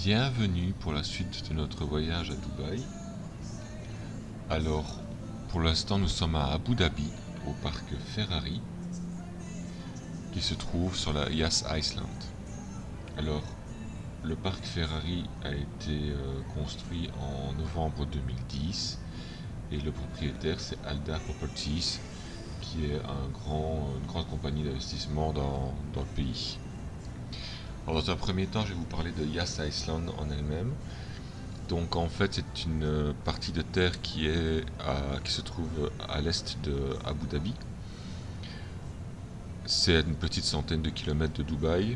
Bienvenue pour la suite de notre voyage à Dubaï. Alors, pour l'instant, nous sommes à Abu Dhabi, au parc Ferrari, qui se trouve sur la Yas Island. Alors, le parc Ferrari a été construit en novembre 2010 et le propriétaire c'est Aldar Properties, qui est une grande compagnie d'investissement dans le pays. Alors, dans un premier temps, je vais vous parler de Yas Island en elle-même. Donc en fait c'est une partie de terre qui se trouve à l'est de Abu Dhabi. C'est à une petite centaine de kilomètres de Dubaï.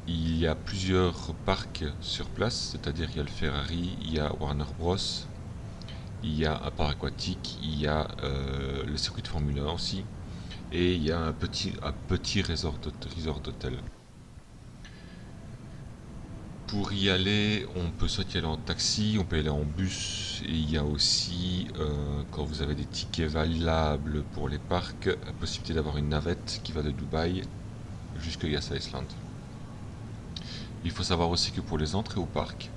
Il y a plusieurs parcs sur place, c'est-à-dire il y a le Ferrari, il y a Warner Bros, il y a un parc aquatique, il y a le circuit de Formule 1 aussi, et il y a un petit resort d'hôtel. Pour y aller, on peut soit y aller en taxi, on peut y aller en bus, et il y a aussi, quand vous avez des tickets valables pour les parcs, la possibilité d'avoir une navette qui va de Dubaï jusqu'à Yas Island. Il faut savoir aussi que pour les entrées au parc,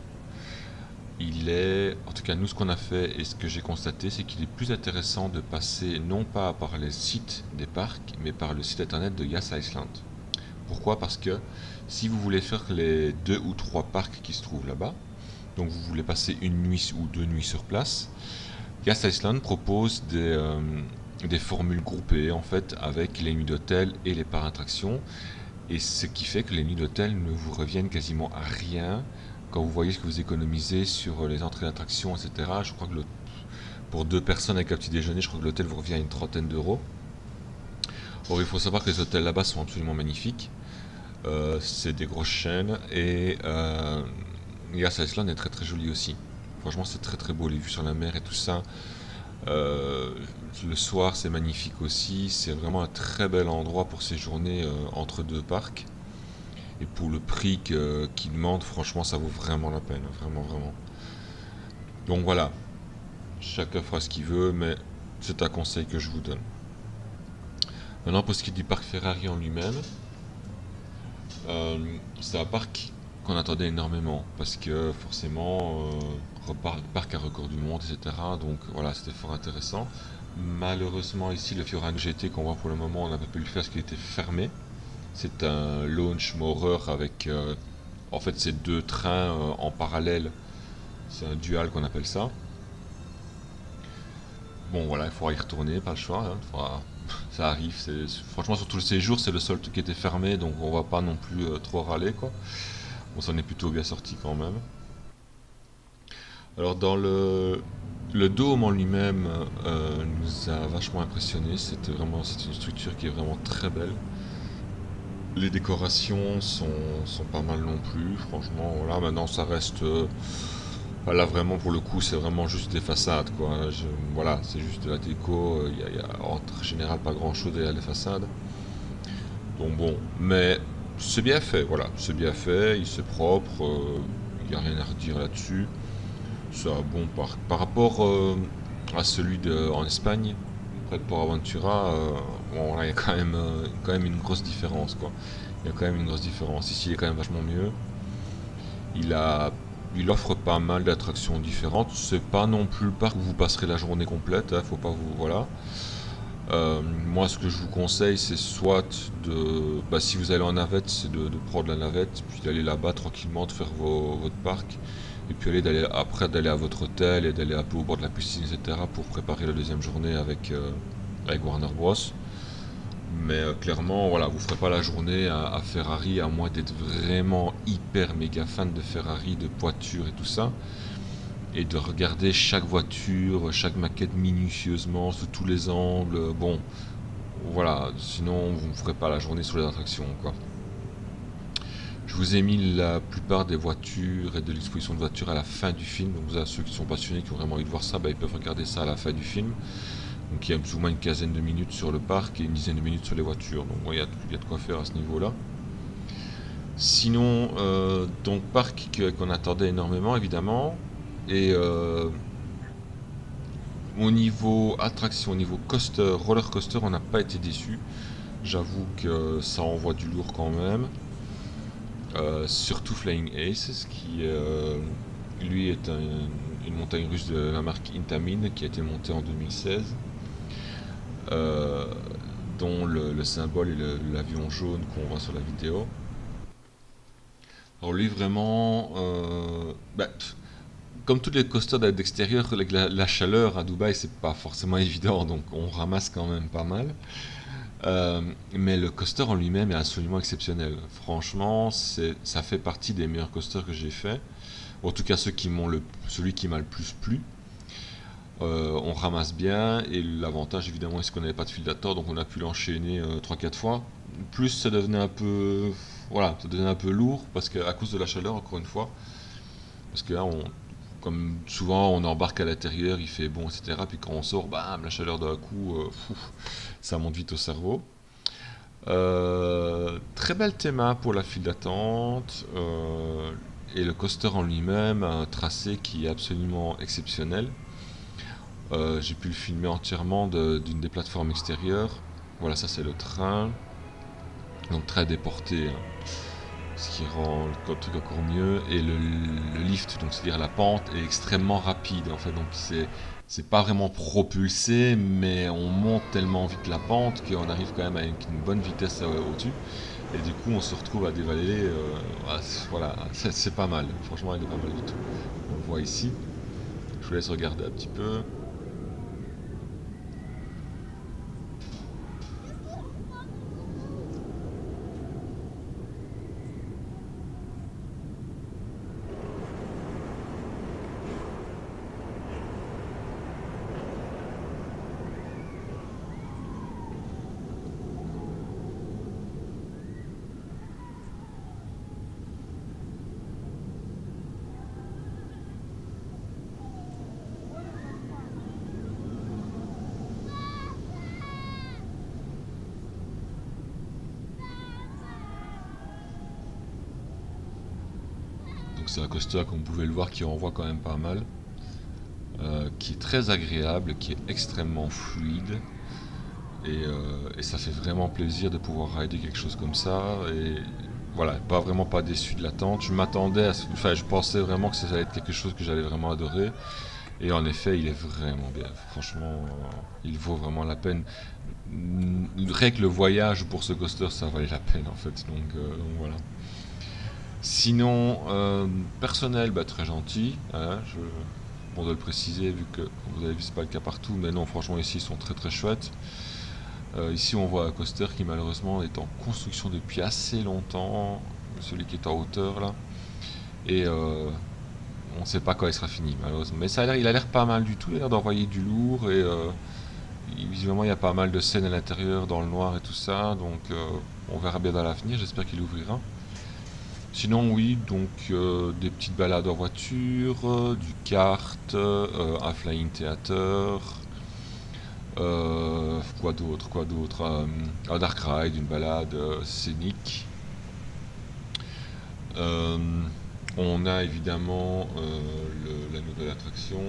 en tout cas nous ce qu'on a fait et ce que j'ai constaté, c'est qu'il est plus intéressant de passer non pas par les sites des parcs, mais par le site internet de Yas Island. Pourquoi? Parce que si vous voulez faire les 2 ou 3 parcs qui se trouvent là-bas, donc vous voulez passer une nuit ou 2 nuits sur place, Yas Island propose des formules groupées en fait avec les nuits d'hôtel et les parcs attractions, et ce qui fait que les nuits d'hôtel ne vous reviennent quasiment à rien quand vous voyez ce que vous économisez sur les entrées d'attractions, etc. Je crois que pour 2 personnes avec un petit déjeuner, je crois que l'hôtel vous revient à une trentaine d'euros. Or il faut savoir que les hôtels là-bas sont absolument magnifiques. C'est des grosses chaînes et Yas Island est très très joli aussi. Franchement c'est très très beau, les vues sur la mer et tout ça. Le soir c'est magnifique aussi, c'est vraiment un très bel endroit pour séjourner entre 2 parcs. Et pour le prix qu'ils demandent, franchement ça vaut vraiment la peine, vraiment vraiment. Donc voilà, chacun fera ce qu'il veut, mais c'est un conseil que je vous donne. Maintenant pour ce qui est du parc Ferrari en lui-même, c'est un parc qu'on attendait énormément parce que forcément parc à record du monde, etc. Donc voilà, c'était fort intéressant. Malheureusement ici le Fiorano GT qu'on voit pour le moment, on n'a pas pu le faire parce qu'il était fermé. C'est un launch morer avec en fait c'est 2 trains en parallèle. C'est un dual qu'on appelle ça. Bon voilà, il faudra y retourner, pas le choix, hein. Ça arrive, franchement sur tout le séjour c'est le seul truc qui était fermé, donc on va pas non plus trop râler quoi. On s'en est plutôt bien sorti quand même. Alors dans le dôme en lui-même nous a vachement impressionné, c'est une structure qui est vraiment très belle. Les décorations sont pas mal non plus, franchement voilà, maintenant ça reste là vraiment pour le coup c'est vraiment juste des façades quoi. Voilà, c'est juste de la déco, il y a en général pas grand chose derrière les façades. Donc bon, mais c'est bien fait, voilà, c'est bien fait, c'est propre, il n'y a rien à redire là-dessus. C'est un bon parc. Par rapport à celui en Espagne, près de Port Aventura, bon, là, il y a quand même une grosse différence quoi. Il y a quand même une grosse différence. Ici il est quand même vachement mieux. Il a Il offre pas mal d'attractions différentes. C'est pas non plus le parc où vous passerez la journée complète, hein, faut pas vous. Voilà. Moi, ce que je vous conseille, c'est soit si vous allez en navette, c'est de prendre la navette, puis d'aller là-bas tranquillement, de faire votre parc, et puis d'aller à votre hôtel et d'aller un peu au bord de la piscine, etc., pour préparer la deuxième journée avec Warner Bros. Mais clairement, voilà, vous ferez pas la journée à Ferrari, à moins d'être vraiment hyper méga fan de Ferrari, de voitures et tout ça, et de regarder chaque voiture, chaque maquette minutieusement, sous tous les angles. Bon, voilà, sinon vous ne ferez pas la journée sur les attractions, quoi. Je vous ai mis la plupart des voitures et de l'exposition de voitures à la fin du film, donc ceux qui sont passionnés, qui ont vraiment envie de voir ça, ils peuvent regarder ça à la fin du film. Donc il y a plus ou moins une quinzaine de minutes sur le parc et une dizaine de minutes sur les voitures. Donc il y a de quoi faire à ce niveau-là. Sinon, donc parc qu'on attendait énormément évidemment. Et au niveau attraction, au niveau coaster, roller coaster, on n'a pas été déçu. J'avoue que ça envoie du lourd quand même. surtout Flying Aces, qui lui est une montagne russe de la marque Intamin, qui a été montée en 2016, euh, dont le symbole est l'avion jaune qu'on voit sur la vidéo. Alors lui vraiment, comme tous les coasters d'extérieur, avec la chaleur à Dubaï c'est pas forcément évident, donc on ramasse quand même pas mal. Mais le coaster en lui-même est absolument exceptionnel. Franchement, ça fait partie des meilleurs coasters que j'ai fait. En tout cas, celui qui m'a le plus plu. On ramasse bien et l'avantage évidemment c'est qu'on n'avait pas de fil d'attente, donc on a pu l'enchaîner 3-4 fois. Plus ça devenait un peu, voilà, ça devenait un peu lourd parce qu'à cause de la chaleur encore une fois, parce que là comme souvent on embarque à l'intérieur, il fait bon etc. Puis quand on sort, bam, la chaleur d'un coup, ça monte vite au cerveau. Très belle théma pour la file d'attente et le coaster en lui-même a un tracé qui est absolument exceptionnel. J'ai pu le filmer entièrement d'une des plateformes extérieures. Voilà, ça c'est le train. Donc très déporté, hein, ce qui rend le truc encore mieux. Et le lift, donc c'est-à-dire la pente, est extrêmement rapide en fait. Donc c'est pas vraiment propulsé, mais on monte tellement vite la pente qu'on arrive quand même avec une bonne vitesse au-dessus. Et du coup, on se retrouve à dévaler. Voilà, c'est pas mal. Franchement, il est pas mal du tout. On le voit ici. Je vous laisse regarder un petit peu. Donc c'est un coaster, comme vous pouvez le voir, qui envoie quand même pas mal, qui est très agréable, qui est extrêmement fluide, et ça fait vraiment plaisir de pouvoir rider quelque chose comme ça. Et voilà, vraiment pas déçu de l'attente. Enfin, je pensais vraiment que ça allait être quelque chose que j'allais vraiment adorer, et en effet, il est vraiment bien. Franchement, il vaut vraiment la peine. Rien que le voyage pour ce coaster, ça valait la peine en fait. Donc voilà. Sinon, personnel, très gentil, hein, bon de le préciser vu que vous avez vu c'est pas le cas partout, mais non franchement ici ils sont très très chouettes. Ici on voit un coaster qui malheureusement est en construction depuis assez longtemps, celui qui est en hauteur là, et on ne sait pas quand il sera fini malheureusement. Mais il a l'air pas mal du tout, il a l'air d'envoyer du lourd et visiblement il y a pas mal de scènes à l'intérieur dans le noir et tout ça, donc on verra bien dans l'avenir, j'espère qu'il ouvrira. Sinon, oui, donc des petites balades en voiture, du kart, un flying theater, quoi d'autre, un dark ride, une balade scénique. Euh, on a évidemment la nouvelle attraction,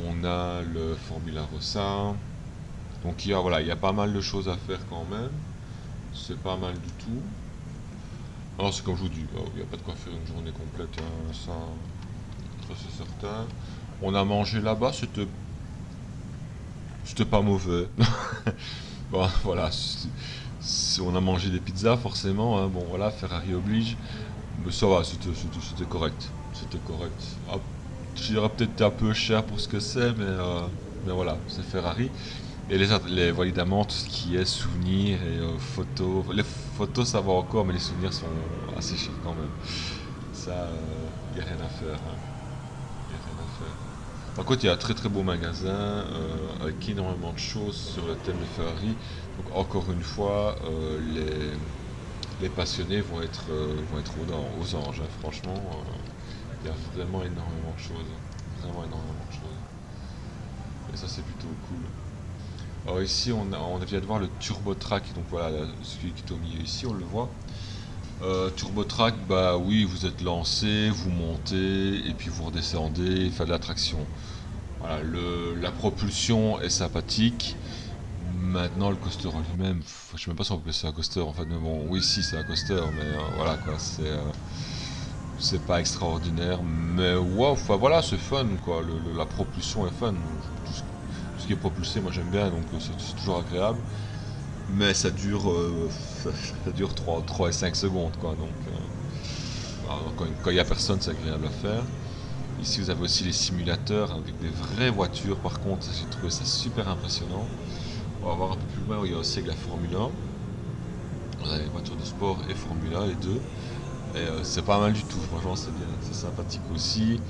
on a le Formula Rossa. Donc voilà, il y a pas mal de choses à faire quand même. C'est pas mal du tout. Alors c'est comme je vous dis, il n'y a pas de quoi faire une journée complète, hein, ça c'est certain. On a mangé là-bas, c'était pas mauvais. Bon, voilà, on a mangé des pizzas forcément, hein, bon voilà, Ferrari oblige. Mais ça va, c'était correct. C'était correct. Ah, je dirais peut-être un peu cher pour ce que c'est, mais voilà, c'est Ferrari. Et évidemment, tout ce qui est souvenirs et photos. Les photos, ça va encore, mais les souvenirs sont assez chers quand même. Ça, il n'y a rien à faire, hein. Y a rien à faire. Par contre, il y a un très très beau magasin avec énormément de choses sur le thème de Ferrari. Donc, encore une fois, les passionnés vont être aux anges, hein. Franchement, il y a vraiment énormément de choses. Vraiment énormément de choses. Et ça, c'est plutôt cool. Alors ici on vient de voir le TurboTrack, donc voilà celui qui est au milieu ici, on le voit. TurboTrack, bah oui, vous êtes lancé, vous montez et puis vous redescendez, il fait de la traction. Voilà, la propulsion est sympathique, Maintenant, le coaster en lui-même, je sais même pas si on peut appeler ça un coaster en fait, mais bon, oui, si, c'est un coaster, mais voilà quoi, c'est pas extraordinaire, mais wow, enfin voilà, c'est fun quoi, la propulsion est fun. Tout ce qui est propulsé, moi j'aime bien, donc c'est toujours agréable, mais ça dure, ça dure 3 et 5 secondes quoi, donc alors, quand il y a personne, c'est agréable à faire. Ici, vous avez aussi les simulateurs avec des vraies voitures, par contre, j'ai trouvé ça super impressionnant. On va voir un peu plus loin où il y a aussi avec la Formule 1. On a les voitures de sport et Formule 1, les deux. Et c'est pas mal du tout, franchement c'est bien, c'est sympathique aussi.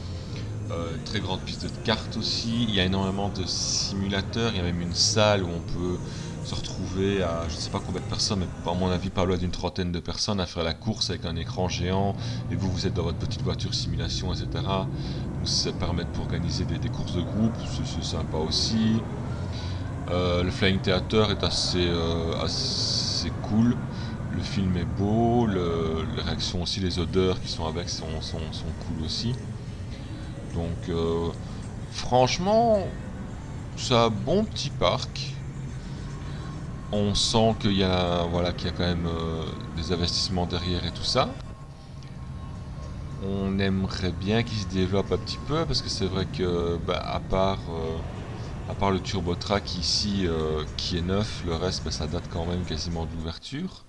Une très grande piste de cartes aussi. Il y a énormément de simulateurs, il y a même une salle où on peut se retrouver à je ne sais pas combien de personnes, mais à mon avis pas loin d'une trentaine de personnes à faire la course avec un écran géant. Et vous êtes dans votre petite voiture simulation, etc. Donc ça permet d'organiser des courses de groupe, c'est sympa aussi. Le Flying Theater est assez cool. Le film est beau, les réactions aussi, les odeurs qui sont avec sont cool aussi. Donc franchement, c'est un bon petit parc. On sent qu'il y a quand même des investissements derrière et tout ça. On aimerait bien qu'il se développe un petit peu parce que c'est vrai que à part le TurboTrack ici qui est neuf, le reste ça date quand même quasiment de l'ouverture.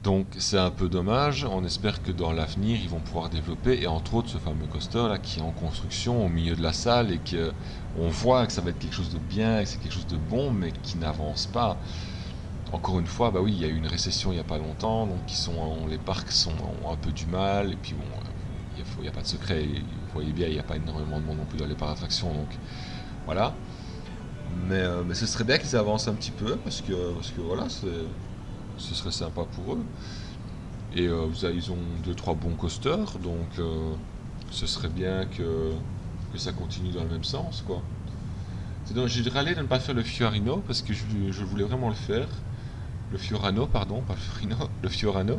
Donc c'est un peu dommage, on espère que dans l'avenir ils vont pouvoir développer, et entre autres ce fameux coaster là qui est en construction au milieu de la salle et que on voit que ça va être quelque chose de bien, que c'est quelque chose de bon mais qui n'avance pas. Encore une fois, bah oui, il y a eu une récession il n'y a pas longtemps, donc les parcs ont un peu du mal, et puis bon, il y a pas de secret, vous voyez bien, il n'y a pas énormément de monde non plus dans les parcs d'attractions, donc voilà. Mais ce serait bien qu'ils avancent un petit peu, parce que voilà, ce serait sympa pour eux. Et ils ont deux trois bons coasters, donc ce serait bien que ça continue dans le même sens, quoi. Donc j'ai râlé de ne pas faire le Fiorino parce que je voulais vraiment le faire. Le Fiorano, pardon, pas le Fiorino, le Fiorano.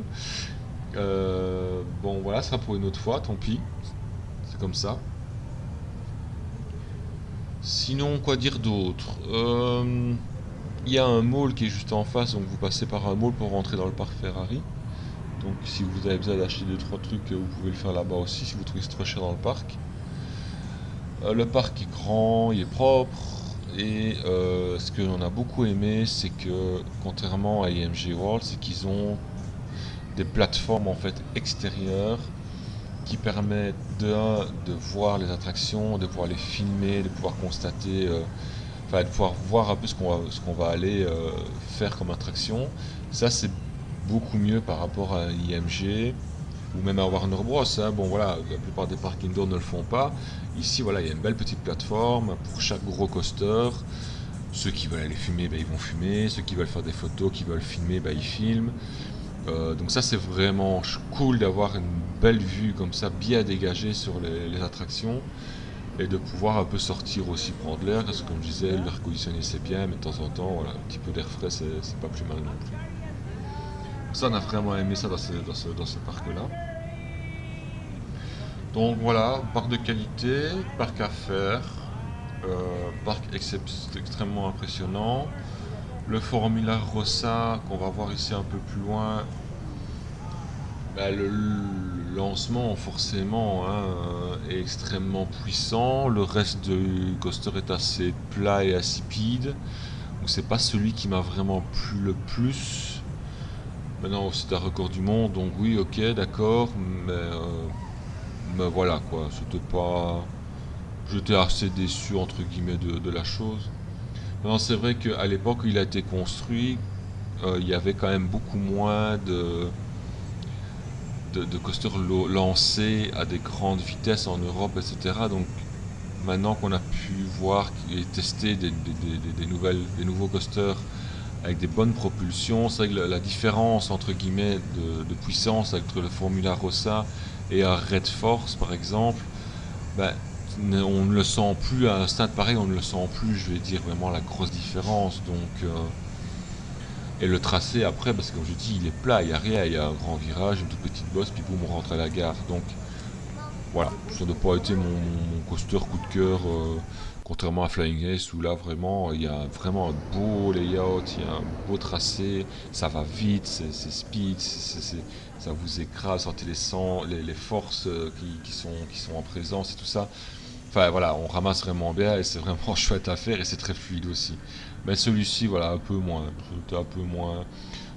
Bon, voilà, ça sera pour une autre fois, tant pis. C'est comme ça. Sinon, quoi dire d'autre? Il y a un mall qui est juste en face, donc vous passez par un mall pour rentrer dans le parc Ferrari. Donc si vous avez besoin d'acheter 2 3 trucs, vous pouvez le faire là-bas aussi si vous trouvez c'est trop cher dans le parc. Le parc est grand, il est propre, et ce que l'on a beaucoup aimé, c'est que contrairement à IMG World, c'est qu'ils ont des plateformes en fait extérieures qui permettent de voir les attractions, de pouvoir les filmer, de pouvoir constater, enfin de pouvoir voir un peu ce qu'on va aller faire comme attraction. Ça c'est beaucoup mieux par rapport à IMG ou même à Warner Bros. Hein. Bon voilà, la plupart des parcs indoor ne le font pas. Ici voilà, il y a une belle petite plateforme pour chaque gros coaster. Ceux qui veulent aller fumer, ils vont fumer. Ceux qui veulent faire des photos, qui veulent filmer, ils filment. Donc ça c'est vraiment cool d'avoir une belle vue comme ça, bien dégagée sur les attractions. Et de pouvoir un peu sortir aussi, prendre l'air, parce que comme je disais, l'air conditionné c'est bien, mais de temps en temps, voilà, un petit peu d'air frais c'est pas plus mal non plus. Ça, on a vraiment aimé ça dans ce parc-là. Donc voilà, parc de qualité, parc à faire, parc extrêmement impressionnant. Le Formula Rossa qu'on va voir ici un peu plus loin, le lancement forcément hein, est extrêmement puissant. Le reste du coaster est assez plat et insipide. Donc c'est pas celui qui m'a vraiment plu le plus. Maintenant c'est un record du monde, donc oui ok d'accord, mais voilà quoi, c'était pas. J'étais assez déçu entre guillemets de la chose. Non, c'est vrai qu'à l'époque où il a été construit, il y avait quand même beaucoup moins de coasters lancés à des grandes vitesses en Europe, etc. Donc maintenant qu'on a pu voir et tester des nouveaux coasters avec des bonnes propulsions, c'est vrai que la différence entre guillemets de puissance entre le Formula Rossa et un Red Force par exemple, ben, on ne le sent plus à un stade pareil, on ne le sent plus, je vais dire vraiment la grosse différence. Donc, et le tracé après, parce que comme je dis, il est plat, il n'y a rien, il y a un grand virage, une toute petite bosse, puis boum, on rentre à la gare. Donc voilà, ça n'a pas été mon coaster coup de cœur Contrairement à Flying Ace où là vraiment il y a vraiment un beau layout, il y a un beau tracé, ça va vite, c'est speed, ça vous écrase, sentez les forces qui sont en présence et tout ça. Enfin voilà, on ramasse vraiment bien et c'est vraiment chouette à faire et c'est très fluide aussi. Mais celui-ci, voilà, un peu moins. C'était un peu moins.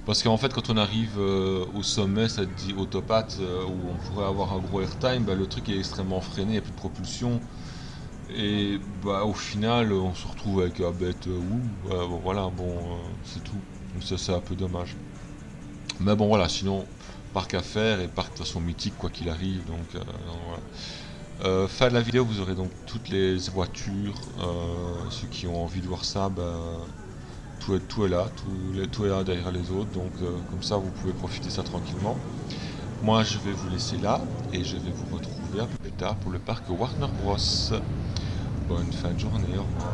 Parce qu'en fait, quand on arrive au sommet, ça dit autopathe, où on pourrait avoir un gros airtime, bah, le truc est extrêmement freiné, il n'y a plus de propulsion. Et bah, au final, on se retrouve avec un bête bon, voilà, bon, c'est tout. Donc ça, c'est un peu dommage. Mais bon, voilà, sinon, parc à faire et parc de toute façon mythique, quoi qu'il arrive. Donc, voilà. Fin de la vidéo, vous aurez donc toutes les voitures. Ceux qui ont envie de voir ça, bah, tout est là, tout est là derrière les autres. Donc, comme ça, vous pouvez profiter de ça tranquillement. Moi, je vais vous laisser là et je vais vous retrouver un peu plus tard pour le parc Warner Bros. Bonne fin de journée, au revoir.